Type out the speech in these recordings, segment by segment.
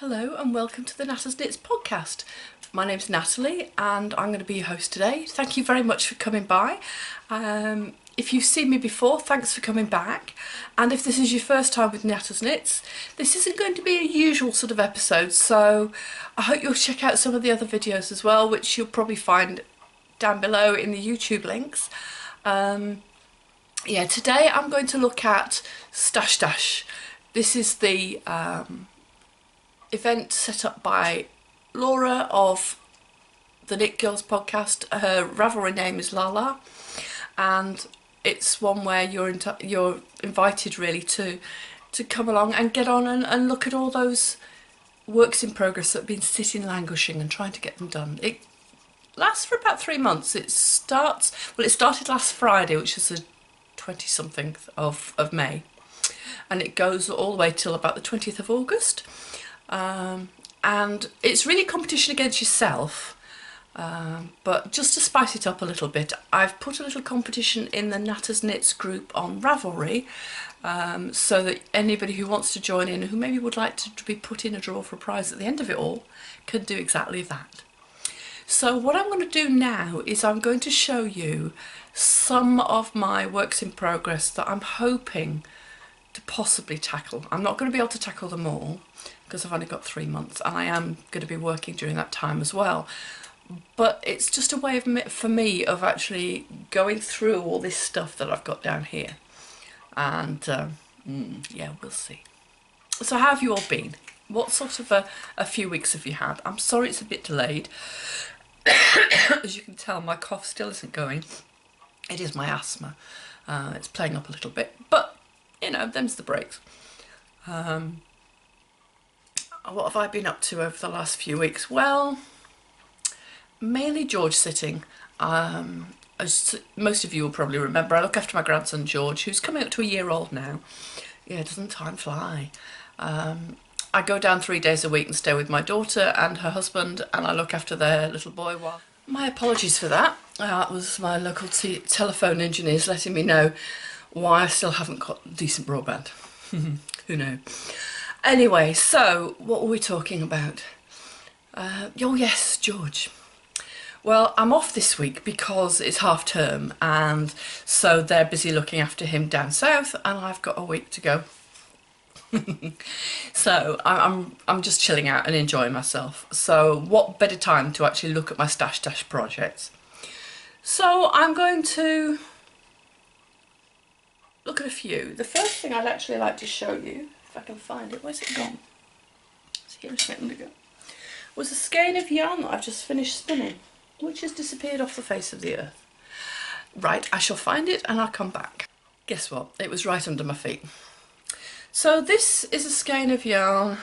Hello and welcome to the Knatters Knits Podcast. My name's Natalie and I'm going to be your host today. Thank you very much for coming by. If you've seen me before, thanks for coming back. And if this is your first time with Knatters Knits, this isn't going to be a usual sort of episode, so I hope you'll check out some of the other videos as well, which you'll probably find down below in the YouTube links. Today I'm going to look at Stash Dash. This is the event set up by Laura of the Knit Girls podcast. Her Ravelry name is Lala, and it's one where you're invited really to come along and get on and look at all those works in progress that have been sitting languishing and trying to get them done. It lasts for about 3 months. It started last Friday, which is the 20-something of May, and it goes all the way till about the 20th of August. And it's really competition against yourself, but just to spice it up a little bit, I've put a little competition in the Knatters Knits group on Ravelry, so that anybody who wants to join in, who maybe would like to be put in a draw for a prize at the end of it all, can do exactly that. So what I'm going to do now is I'm going to show you some of my works in progress that I'm hoping to possibly tackle. I'm not going to be able to tackle them all because I've only got 3 months and I am going to be working during that time as well. But it's just a way for me of actually going through all this stuff that I've got down here. And yeah, we'll see. So how have you all been? What sort of a few weeks have you had? I'm sorry it's a bit delayed. As you can tell, my cough still isn't going. It is my asthma. It's playing up a little bit, but you know, them's the breaks. What have I been up to over the last few weeks? Well, mainly George sitting. As most of you will probably remember, I look after my grandson George, who's coming up to a year old now. Yeah, doesn't time fly? I go down 3 days a week and stay with my daughter and her husband, and I look after their little boy. My apologies for that. It was my local telephone engineers letting me know why I still haven't got decent broadband. Who knows? Anyway, so what were we talking about? Oh yes, George. Well, I'm off this week because it's half term, and so they're busy looking after him down south, and I've got a week to go. So I'm just chilling out and enjoying myself. So what better time to actually look at my Stash Dash projects? So I'm going to look at a few. The first thing I'd actually like to show you, if I can find it, where's it gone? It's here a second ago. Was a skein of yarn that I've just finished spinning, which has disappeared off the face of the earth. Right, I shall find it and I'll come back. Guess what? It was right under my feet. So this is a skein of yarn,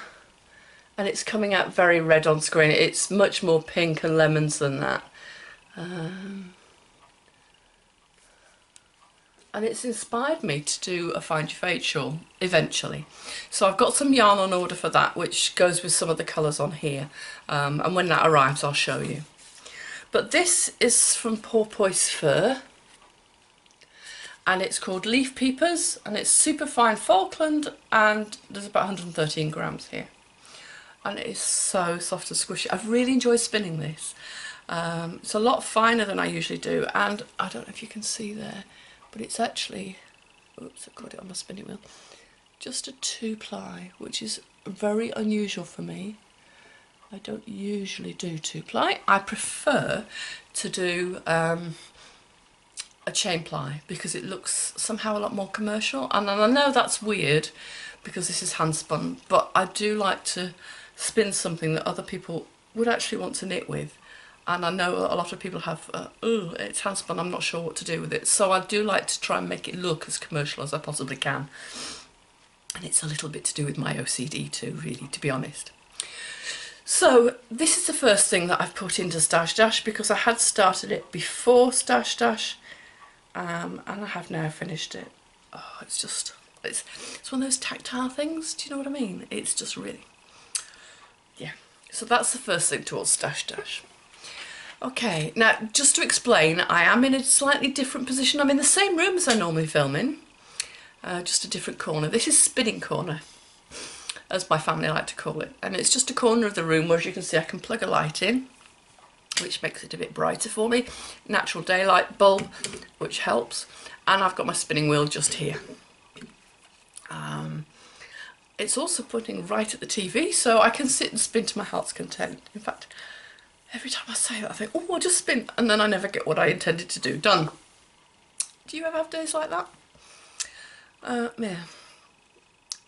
and it's coming out very red on screen. It's much more pink and lemons than that. And it's inspired me to do a Find Your Fade shawl eventually. So I've got some yarn on order for that, which goes with some of the colours on here. And when that arrives, I'll show you. But this is from Porpoise Fur, and it's called Leaf Peepers, and it's super fine Falkland, and there's about 113 grams here. And it is so soft and squishy. I've really enjoyed spinning this. It's a lot finer than I usually do, and I don't know if you can see there, but it's actually, oops, I've got it on my spinning wheel, just a 2-ply, which is very unusual for me. I don't usually do 2-ply. I prefer to do a chain ply because it looks somehow a lot more commercial, and I know that's weird because this is hand spun, but I do like to spin something that other people would actually want to knit with. And I know a lot of people have, oh, it's hand spun, I'm not sure what to do with it. So I do like to try and make it look as commercial as I possibly can. And it's a little bit to do with my OCD too, really, to be honest. So this is the first thing that I've put into Stash Dash because I had started it before Stash Dash, and I have now finished it. Oh, it's one of those tactile things, do you know what I mean? It's just really, yeah. So that's the first thing towards Stash Dash. Okay, now just to explain, I am in a slightly different position. I'm in the same room as I normally film in, just a different corner. This is spinning corner. as my family like to call it. And it's just a corner of the room where, as you can see, I can plug a light in, which makes it a bit brighter for me. Natural daylight bulb, which helps. And I've got my spinning wheel just here. It's also putting right at the TV, so I can sit and spin to my heart's content. In fact, every time I say that, I think, oh, I'll just spin, and then I never get what I intended to do done. Do you ever have days like that? Yeah.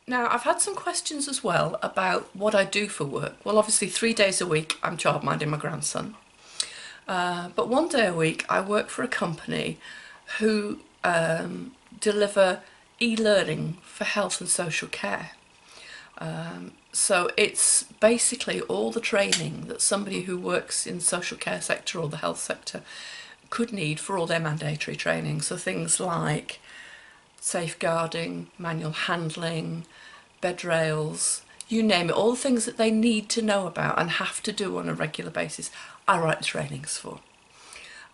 Now, I've had some questions as well about what I do for work. Well, obviously 3 days a week I'm childminding my grandson. But 1 day a week I work for a company who deliver e-learning for health and social care. So it's basically all the training that somebody who works in the social care sector or the health sector could need for all their mandatory training. So things like safeguarding, manual handling, bed rails, you name it, all the things that they need to know about and have to do on a regular basis, I write the trainings for.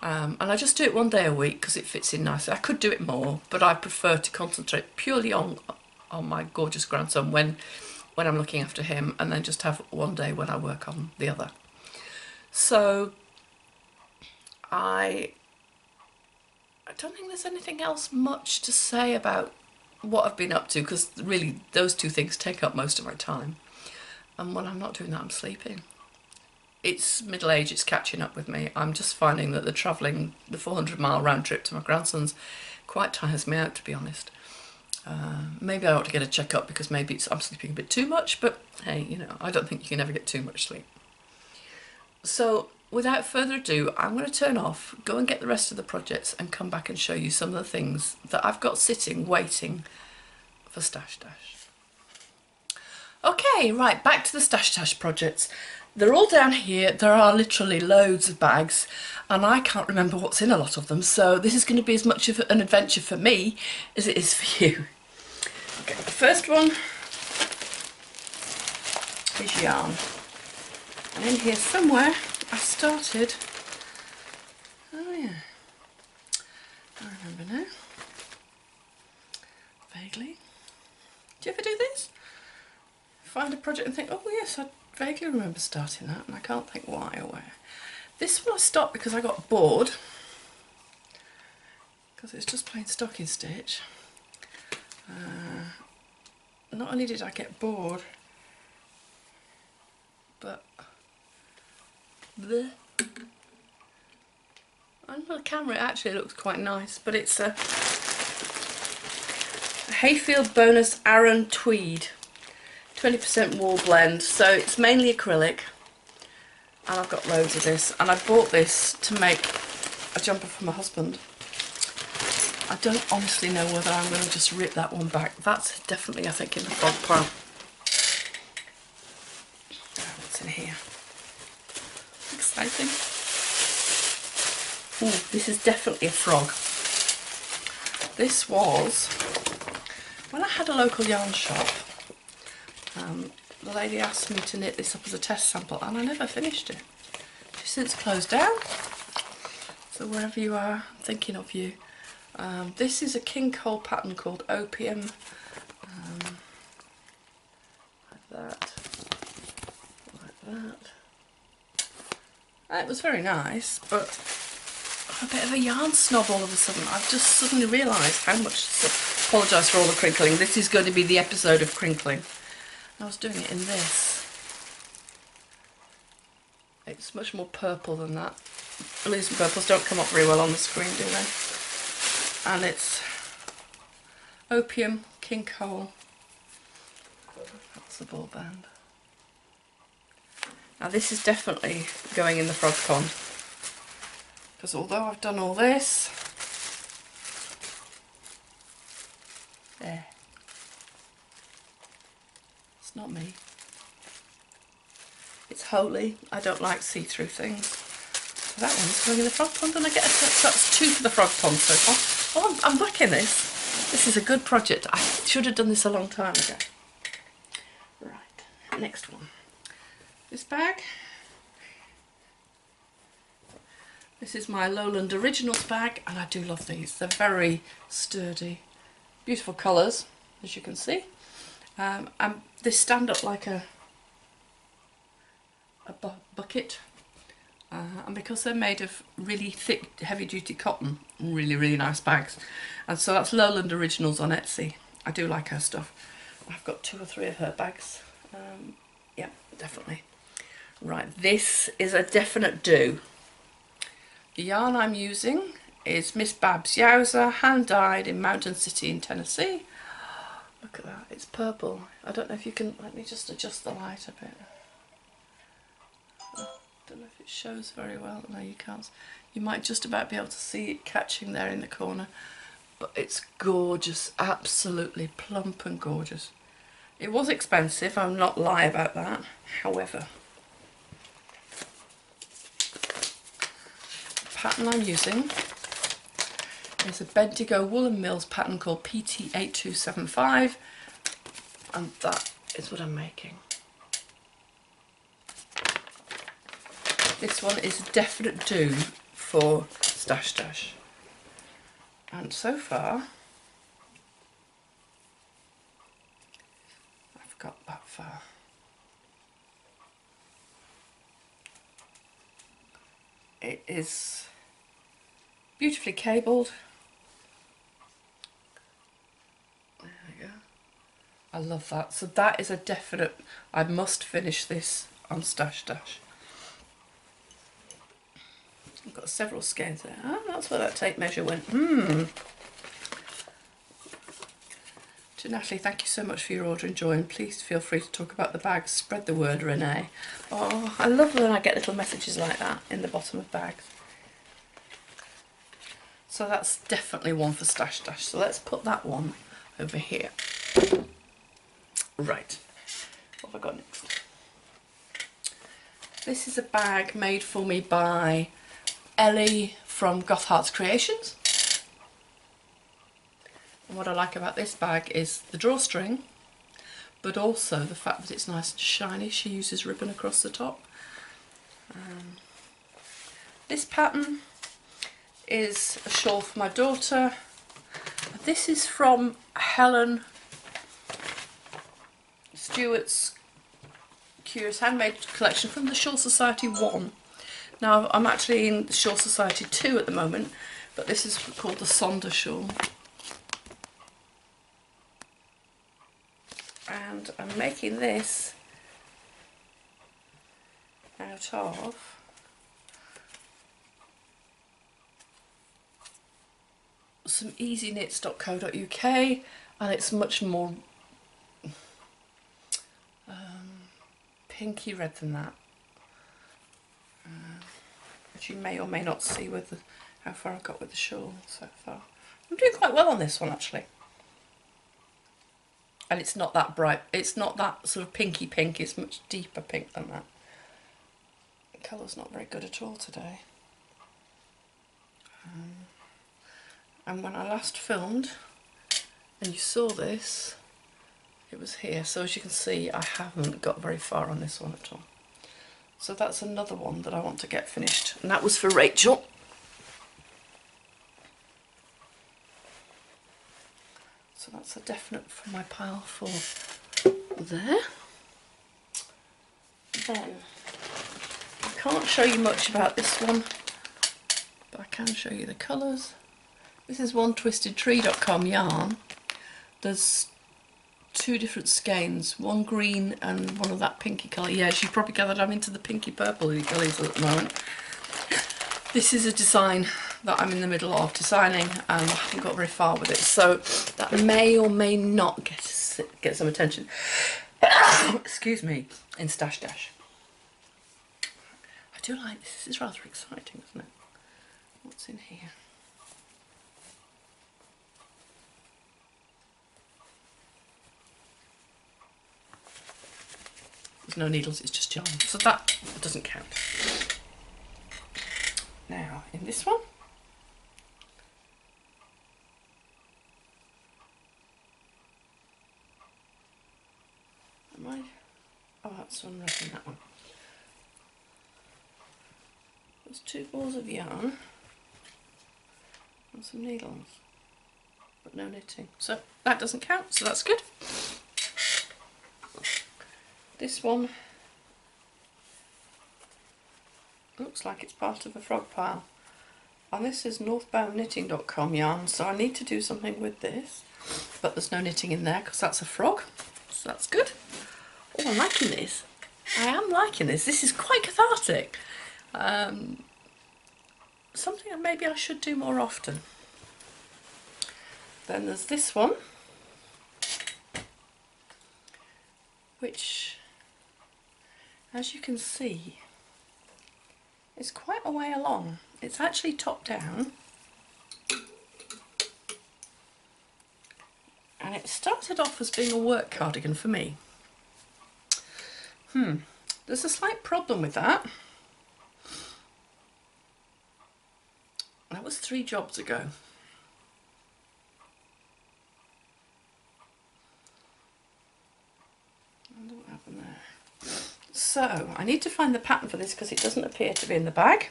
And I just do it 1 day a week because it fits in nicely. I could do it more, but I prefer to concentrate purely on my gorgeous grandson when I'm looking after him, and then just have 1 day when I work on the other. So I don't think there's anything else much to say about what I've been up to, because really those two things take up most of my time. And when I'm not doing that, I'm sleeping. It's middle age, it's catching up with me. I'm just finding that the 400-mile round trip to my grandson's quite tires me out, to be honest. Maybe I ought to get a check-up, because maybe I'm sleeping a bit too much, but hey, you know, I don't think you can ever get too much sleep. So without further ado, I'm going to turn off, go and get the rest of the projects, and come back and show you some of the things that I've got sitting, waiting for Stash Dash. Okay, right, back to the Stash Dash projects. They're all down here. There are literally loads of bags, and I can't remember what's in a lot of them, so this is going to be as much of an adventure for me as it is for you. Okay, the first one is yarn, and in here somewhere I started, oh yeah, I remember now, vaguely. Do you ever do this? Find a project and think, oh yes, I vaguely remember starting that, and I can't think why or where. This one I stopped because I got bored, because it's just plain stocking stitch. Not only did I get bored, but bleh. Under the camera it actually looks quite nice, but it's a Hayfield Bonus Aran Tweed 20% wool blend, so it's mainly acrylic, and I've got loads of this, and I bought this to make a jumper for my husband. I don't honestly know whether I'm going to just rip that one back. That's definitely, I think, in the frog pile. What's in here? Exciting. Ooh, this is definitely a frog. This was when I had a local yarn shop. The lady asked me to knit this up as a test sample, and I never finished it. She's since closed down, so wherever you are, I'm thinking of you. This is a king cole pattern called Opium, like that, it was very nice, but I'm a bit of a yarn snob all of a sudden. I've just suddenly realised how much, apologise for all the crinkling, this is going to be the episode of crinkling. I was doing it in this. It's much more purple than that. Blues and purples don't come up very well on the screen, do they? And it's Opium, king cole. That's the ball band. Now this is definitely going in the frog pond, because although I've done all this, there, it's not me. It's holy. I don't like see-through things. So that one's going in the frog pond, and I get that's 2 for the frog pond so far. Oh, I'm liking this. This is a good project. I should have done this a long time ago. Right, next one. This bag. This is my Lowland Originals bag, and I do love these. They're very sturdy, beautiful colours, as you can see. And they stand up like a bucket, and because they're made of really thick, heavy-duty cotton, really nice bags. And so that's Lowland Originals on Etsy. I do like her stuff. I've got 2 or 3 of her bags. Yeah, definitely. Right, this is a definite do. The yarn I'm using is Miss Babs Yowza, hand-dyed in Mountain City in Tennessee. Look at that, it's purple. I don't know if you can, let me just adjust the light a bit. I don't know if it shows very well. No, you can't. You might just about be able to see it catching there in the corner. But it's gorgeous, absolutely plump and gorgeous. It was expensive, I'll not lie about that. However, the pattern I'm using is a Bendigo Woolen Mills pattern called PT8275, and that is what I'm making. This one is a definite do for Stash Dash. And so far, I've got that far. It is beautifully cabled. There we go. I love that. So that is a definite, I must finish this on Stash Dash. I've got several skeins there. Oh, that's where that tape measure went. To Natalie, thank you so much for your order and joy, and please feel free to talk about the bags. Spread the word, Renee. Oh, I love when I get little messages like that in the bottom of bags. So that's definitely one for Stash Dash. So let's put that one over here. Right, what have I got next? This is a bag made for me by Ellie from Goth Hearts Creations. And what I like about this bag is the drawstring, but also the fact that it's nice and shiny. She uses ribbon across the top. This pattern is a shawl for my daughter. This is from Helen Stewart's Curious Handmade collection from the Shawl Society 1. Now I'm actually in the Shawl Society 2 at the moment, but this is called the Sonder shawl. And I'm making this out of some easyknits.co.uk, and it's much more pinky red than that, which you may or may not see with how far I've got with the shawl so far. I'm doing quite well on this one actually. And it's not that bright, it's not that sort of pinky pink, it's much deeper pink than that. The colour's not very good at all today. And when I last filmed, and you saw this, it was here. So as you can see, I haven't got very far on this one at all. So that's another one that I want to get finished. And that was for Rachel. So that's a definite for my pile for there. Then, I can't show you much about this one, but I can show you the colours. This is onetwistedtree.com yarn. There's 2 different skeins, one green and one of that pinky colour. Yes, you probably gathered I'm into the pinky purple colours at the moment. This is a design that I'm in the middle of designing and I haven't got very far with it, so that may or may not get some attention. Excuse me, in Stash Dash. I do like this. This is rather exciting, isn't it? What's in here? There's no needles, it's just yarn, so that doesn't count. Now, in this one, oh, that's unwrapping that one. There's 2 balls of yarn and some needles, but no knitting, so that doesn't count, so that's good. This one looks like it's part of a frog pile. And this is northboundknitting.com yarn, so I need to do something with this. But there's no knitting in there because that's a frog, so that's good. Oh, I'm liking this. I am liking this. This is quite cathartic. Something that maybe I should do more often. Then there's this one, which, as you can see, is quite a way along. It's actually top down, and it started off as being a work cardigan for me. There's a slight problem with that. That was 3 jobs ago. I wonder what happened there. So I need to find the pattern for this because it doesn't appear to be in the bag.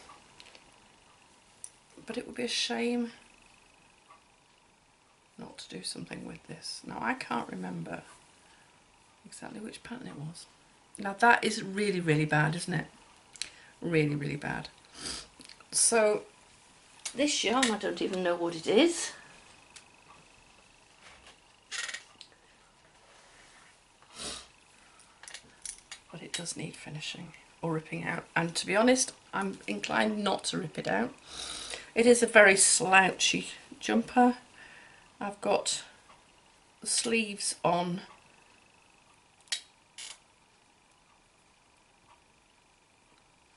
But it would be a shame not to do something with this. Now I can't remember exactly which pattern it was. Now that is really, really bad, isn't it? Really, really bad. So this yarn, I don't even know what it is. But it does need finishing or ripping out. And to be honest, I'm inclined not to rip it out. It is a very slouchy jumper. I've got the sleeves on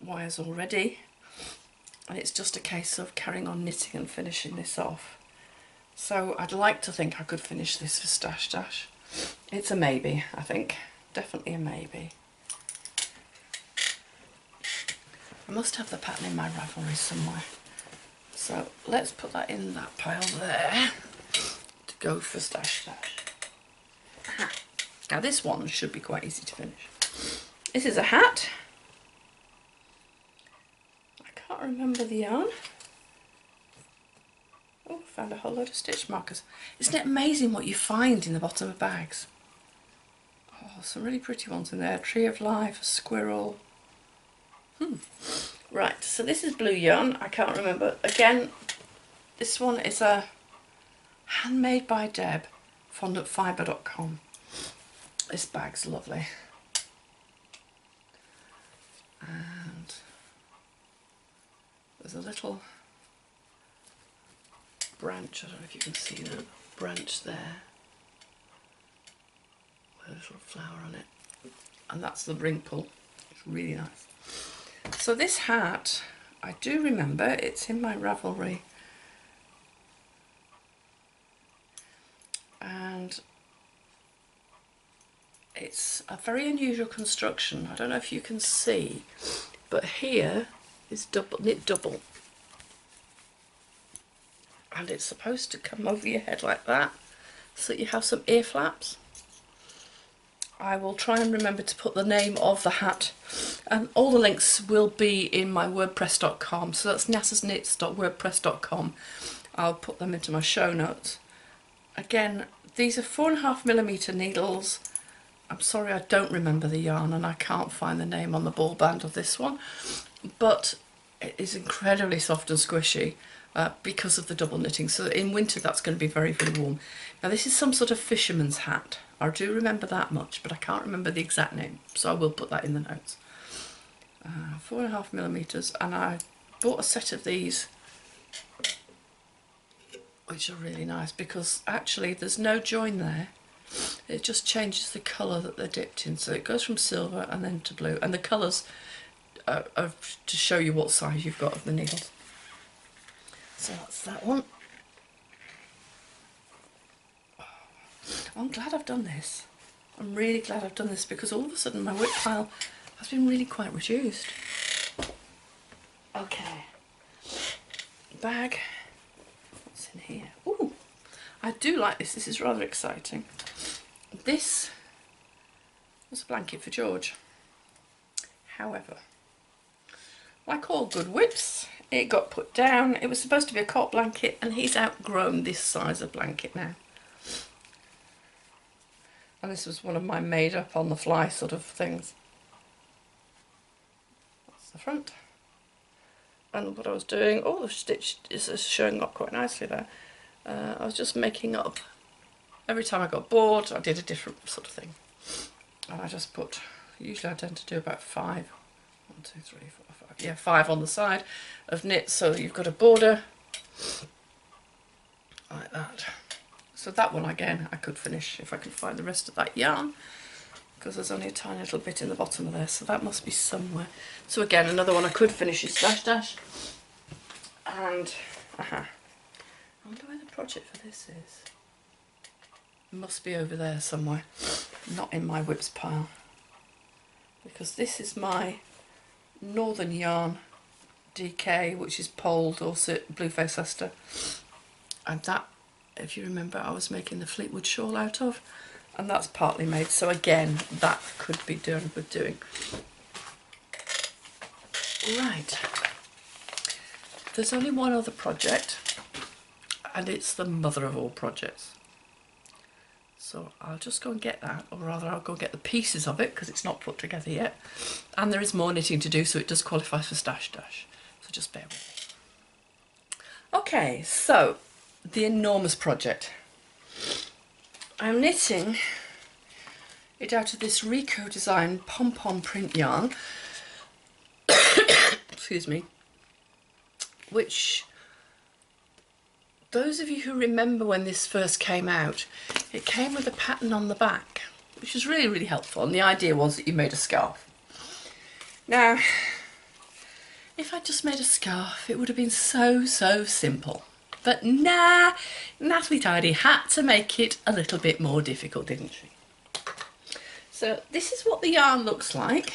wires already, and it's just a case of carrying on knitting and finishing this off. So I'd like to think I could finish this for Stash Dash. It's a maybe, I think. Definitely a maybe. I must have the pattern in my Ravelry somewhere. So let's put that in that pile there to go for Stash Dash. Now this one should be quite easy to finish. This is a hat. I can't remember the yarn. Oh, found a whole load of stitch markers. Isn't it amazing what you find in the bottom of bags? Oh, some really pretty ones in there. Tree of Life, a squirrel. Right, so this is blue yarn. I can't remember. Again, this one is a handmade by Deb, fondantfibre.com. This bag's lovely. And there's a little branch, I don't know if you can see that branch there, with a little flower on it. And that's the wrinkle. It's really nice. So this hat, I do remember, it's in my Ravelry, and it's a very unusual construction. I don't know if you can see, but here is knit double, and it's supposed to come over your head like that so that you have some ear flaps. I will try and remember to put the name of the hat, and all the links will be in my wordpress.com, so that's knattersknits.wordpress.com. I'll put them into my show notes. Again, these are 4.5mm needles. I'm sorry I don't remember the yarn and I can't find the name on the ball band of this one, but it is incredibly soft and squishy because of the double knitting, so in winter that's going to be very, very warm. Now this is some sort of fisherman's hat. I do remember that much, but I can't remember the exact name, so I will put that in the notes. 4.5mm, and I bought a set of these, which are really nice because actually there's no join there. It just changes the colour that they're dipped in, so it goes from silver and then to blue, and the colours are to show you what size you've got of the needles. So that's that one. I'm glad I've done this. I'm really glad I've done this because all of a sudden my whip pile has been really quite reduced. Okay. Bag. What's in here? Ooh, I do like this. This is rather exciting. This was a blanket for George. However, like all good whips, it got put down. It was supposed to be a cot blanket and he's outgrown this size of blanket now. And this was one of my made up on the fly sort of things. That's the front. And what I was doing, oh, the stitch is showing up quite nicely there. I was just making up, every time I got bored, I did a different sort of thing. And I just put, usually I tend to do about 5, 1, 2, 3, 4, 5, yeah, 5 on the side of knit, so you've got a border like that. So that one again I could finish if I could find the rest of that yarn, because there's only a tiny little bit in the bottom of there, so that must be somewhere. So again, another one I could finish is dash dash. And I wonder where the project for this is. It must be over there somewhere, not in my whips pile, because this is my Northern Yarn DK, which is Pole Dorset Blueface Ester, and that, if you remember, I was making the Fleetwood shawl out of, and that's partly made, so again that could be done with doing. Right, there's only one other project, and it's the mother of all projects. So I'll just go and get that, or rather I'll go get the pieces of it because it's not put together yet. And there is more knitting to do, so it does qualify for stash dash. So just bear with me. Okay, so the enormous project. I'm knitting it out of this Rico Design pom-pom print yarn. Excuse me. Which, those of you who remember when this first came out, it came with a pattern on the back, which was really, really helpful. And the idea was that you made a scarf. Now, if I'd just made a scarf, it would have been so, so simple. But nah, Natalie Tidy had to make it a little bit more difficult, didn't she? So this is what the yarn looks like.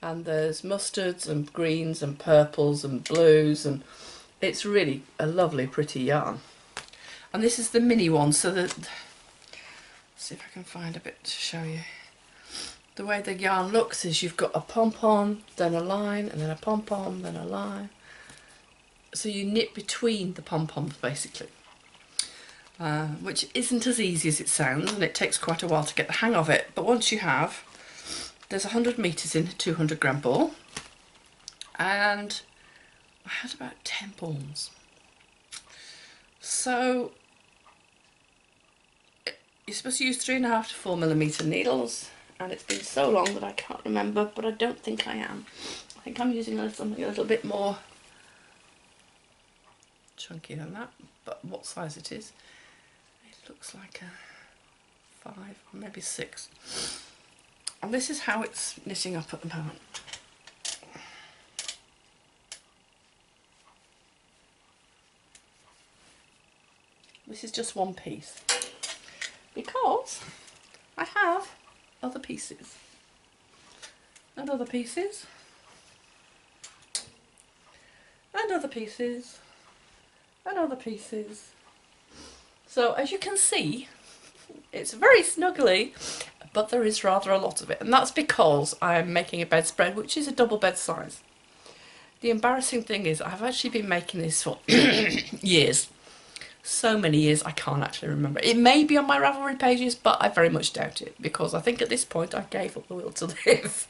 And there's mustards and greens and purples and blues, and it's really a lovely, pretty yarn. And this is the mini one, so that, let's see if I can find a bit to show you. The way the yarn looks is you've got a pom-pom, then a line, and then a pom-pom, then a line. So you knit between the pom-poms basically, which isn't as easy as it sounds, and it takes quite a while to get the hang of it. But once you have, there's 100 metres in a 200 gram ball, and I had about 10 balls. So you're supposed to use 3.5 to 4mm needles, and it's been so long that I can't remember, but I don't think I am. I think I'm using something a little bit more chunky than that, but what size it is, it looks like a 5 or maybe 6. And this is how it's knitting up at the moment. This is just one piece, because I have other pieces, and other pieces, and other pieces, and other pieces. So as you can see, it's very snuggly, but there is rather a lot of it, and that's because I'm making a bedspread, which is a double bed size. The embarrassing thing is I've actually been making this for years. So many years I can't actually remember. It may be on my Ravelry pages, but I very much doubt it, because I think at this point I gave up the will to live.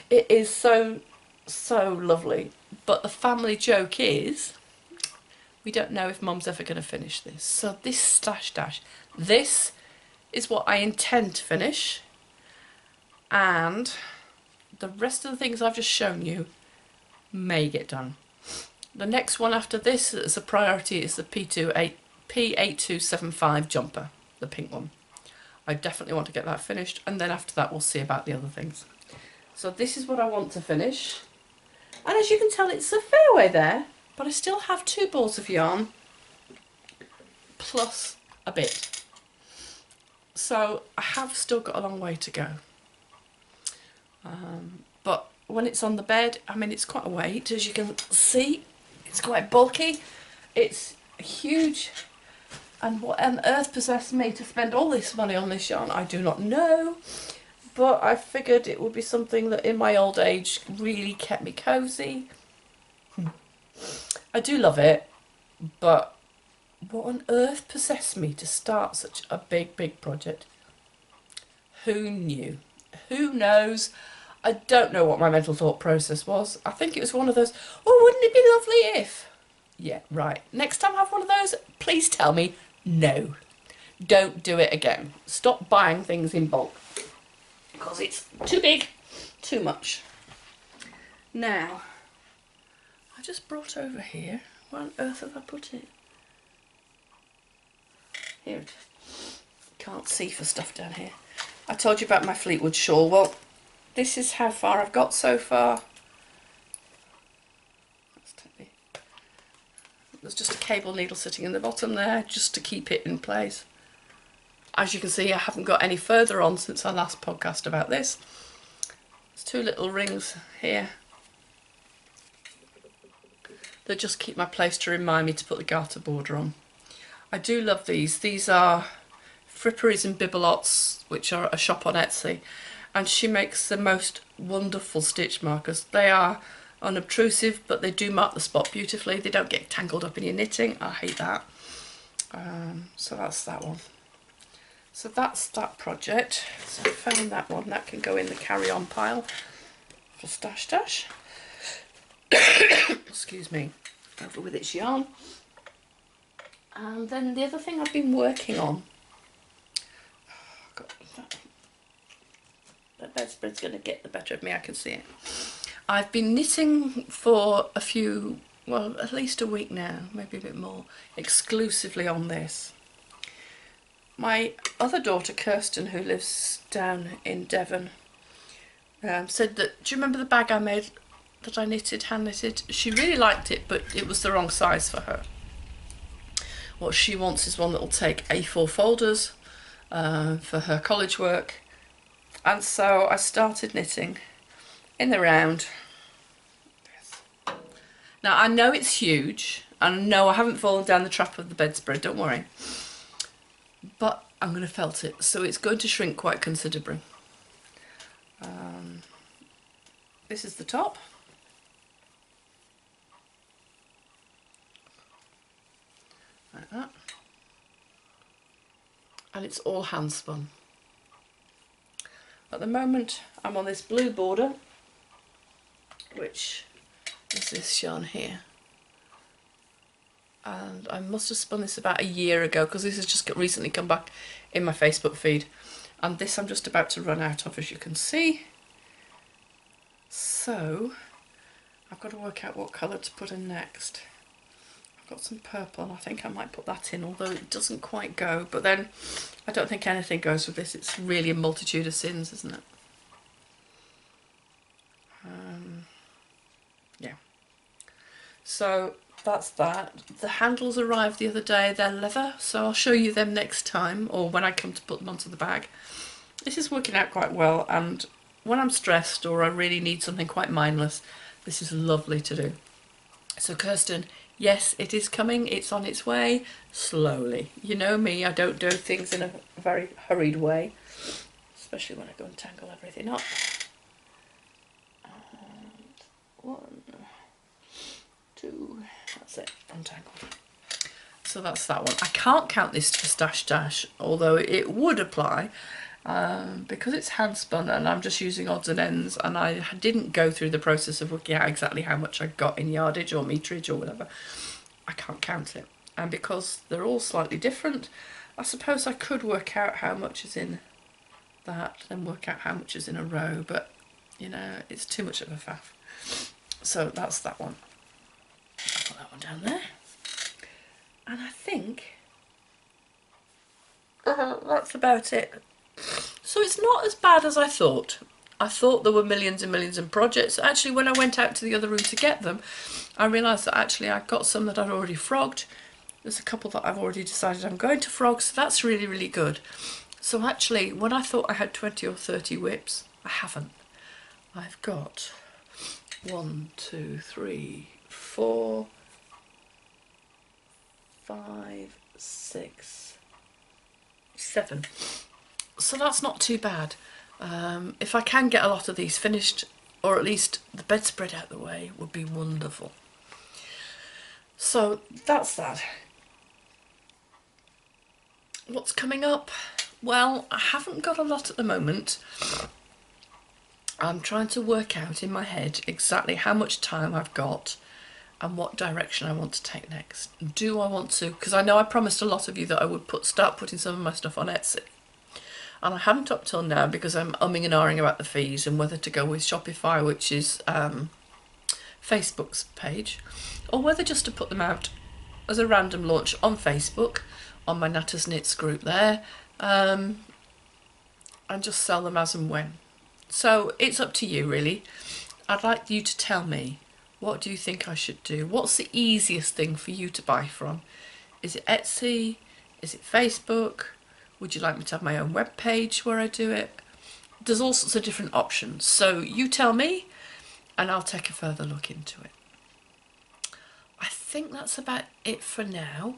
It is so, so lovely. But the family joke is, we don't know if Mum's ever going to finish this. So this stash dash, this is what I intend to finish, and the rest of the things I've just shown you may get done. The next one after this as a priority is the P8275 jumper, the pink one. I definitely want to get that finished, and then after that we'll see about the other things. So this is what I want to finish, and as you can tell, it's a fair way there, but I still have 2 balls of yarn plus a bit. So I have still got a long way to go. But when it's on the bed, I mean, it's quite a weight, as you can see. It's quite bulky. It's huge. And what on earth possessed me to spend all this money on this yarn, I do not know. But I figured it would be something that in my old age really kept me cosy. I do love it, but what on earth possessed me to start such a big project? Who knew? Who knows? I don't know what my mental thought process was. I think it was one of those, oh, wouldn't it be lovely if? Yeah, right. Next time I have one of those, please tell me no. Don't do it again. Stop buying things in bulk. Because it's too big, too much. Now, I just brought over here. Where on earth have I put it? Here it is. Can't see for stuff down here. I told you about my Fleetwood shawl. Well, this is how far I've got so far. There's just a cable needle sitting in the bottom there just to keep it in place. As you can see, I haven't got any further on since our last podcast about this. There's two little rings here that just keep my place to remind me to put the garter border on. I do love these. These are Fripperies and Bibelots, which are a shop on Etsy, and she makes the most wonderful stitch markers. They are unobtrusive, but they do mark the spot beautifully. They don't get tangled up in your knitting. I hate that. So that's that one. So that's that project. So I found that one. That can go in the carry-on pile for stash dash. Excuse me. Over with its yarn. And then the other thing I've been working on. That bedspread's going to get the better of me, I can see it. I've been knitting for a few, well, at least a week now, maybe a bit more, exclusively on this. My other daughter, Kirsten, who lives down in Devon, said that, do you remember the bag I made that I knitted, hand knitted? She really liked it, but it was the wrong size for her. What she wants is one that will take A4 folders for her college work. And so I started knitting in the round. Now I know it's huge, and no, I haven't fallen down the trap of the bedspread, don't worry. But I'm going to felt it, so it's going to shrink quite considerably. This is the top. Like that. And it's all hand spun. At the moment I'm on this blue border, which is this yarn here. And I must have spun this about a year ago, because this has just recently come back in my Facebook feed. And this I'm just about to run out of, as you can see. So I've got to work out what colour to put in next. I've got some purple, and I think I might put that in, although it doesn't quite go. But then I don't think anything goes with this. It's really a multitude of sins, isn't it? Yeah. So that's that. The handles arrived the other day. They're leather, so I'll show you them next time, or when I come to put them onto the bag. This is working out quite well, and when I'm stressed or I really need something quite mindless, this is lovely to do. So Kirsten, yes, it is coming. It's on its way, slowly. You know me, I don't do things in a very hurried way, especially when I go and tangle everything up. And 1, 2, that's it, untangled. So that's that one. I can't count this to stash dash, although it would apply, because it's hand spun and I'm just using odds and ends, and I didn't go through the process of working out exactly how much I got in yardage or meterage or whatever. I can't count it, and because they're all slightly different, I suppose I could work out how much is in that and work out how much is in a row, but you know, it's too much of a faff. So that's that one. I'll put that one down there, and I think that's about it. So it's not as bad as I thought. I thought there were millions and millions of projects. Actually, when I went out to the other room to get them, I realised that actually I got some that I'd already frogged. There's a couple that I've already decided I'm going to frog, so that's really, really good. So actually, when I thought I had 20 or 30 whips, I haven't. I've got 1, 2, 3, 4, 5, 6, 7. So that's not too bad. If I can get a lot of these finished, or at least the bedspread out the way, would be wonderful. So that's that. What's coming up? Well, I haven't got a lot at the moment. I'm trying to work out in my head exactly how much time I've got and what direction I want to take next. Do I want to, because I know I promised a lot of you that I would start putting some of my stuff on Etsy. And I haven't up till now because I'm umming and ahhing about the fees and whether to go with Shopify, which is Facebook's page, or whether just to put them out as a random launch on Facebook, on my Knatters Knits group there, and just sell them as and when. So it's up to you really. I'd like you to tell me, what do you think I should do? What's the easiest thing for you to buy from? Is it Etsy? Is it Facebook? Would you like me to have my own web page where I do it? There's all sorts of different options. So you tell me and I'll take a further look into it. I think that's about it for now.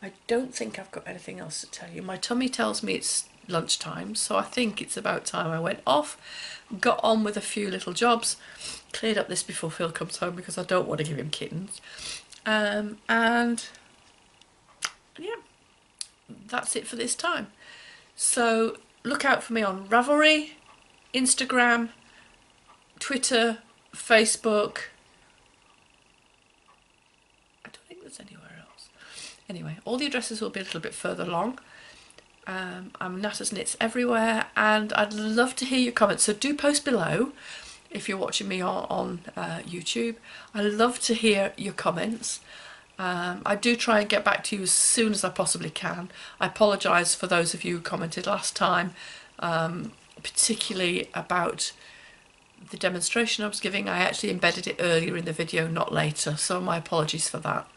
I don't think I've got anything else to tell you. My tummy tells me it's lunchtime, so I think it's about time I went off, got on with a few little jobs, cleared up this before Phil comes home because I don't want to give him kittens. And yeah, that's it for this time. So look out for me on Ravelry, Instagram, Twitter, Facebook. I don't think there's anywhere else. Anyway, all the addresses will be a little bit further along. I'm Knatters Knits everywhere, and I'd love to hear your comments. So do post below if you're watching me on YouTube. I love to hear your comments. I do try and get back to you as soon as I possibly can. I apologise for those of you who commented last time, particularly about the demonstration I was giving. I actually embedded it earlier in the video, not later, so my apologies for that.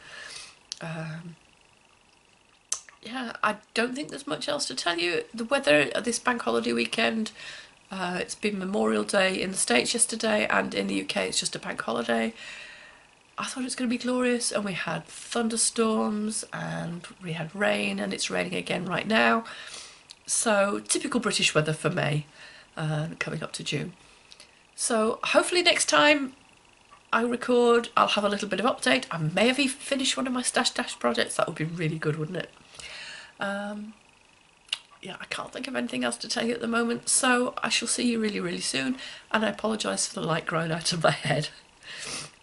Yeah, I don't think there's much else to tell you. The weather this bank holiday weekend, it's been Memorial Day in the States yesterday, and in the UK it's just a bank holiday. I thought it was going to be glorious, and we had thunderstorms and we had rain, and it's raining again right now. So typical British weather for May, coming up to June. So hopefully next time I record, I'll have a little bit of update. I may have even finished one of my Stash Dash projects. That would be really good, wouldn't it? Yeah, I can't think of anything else to tell you at the moment, so I shall see you really, really soon, and I apologise for the light growing out of my head.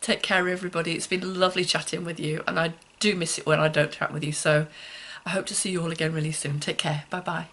Take care, everybody. It's been lovely chatting with you, and I do miss it when I don't chat with you, so I hope to see you all again really soon. Take care. Bye-bye.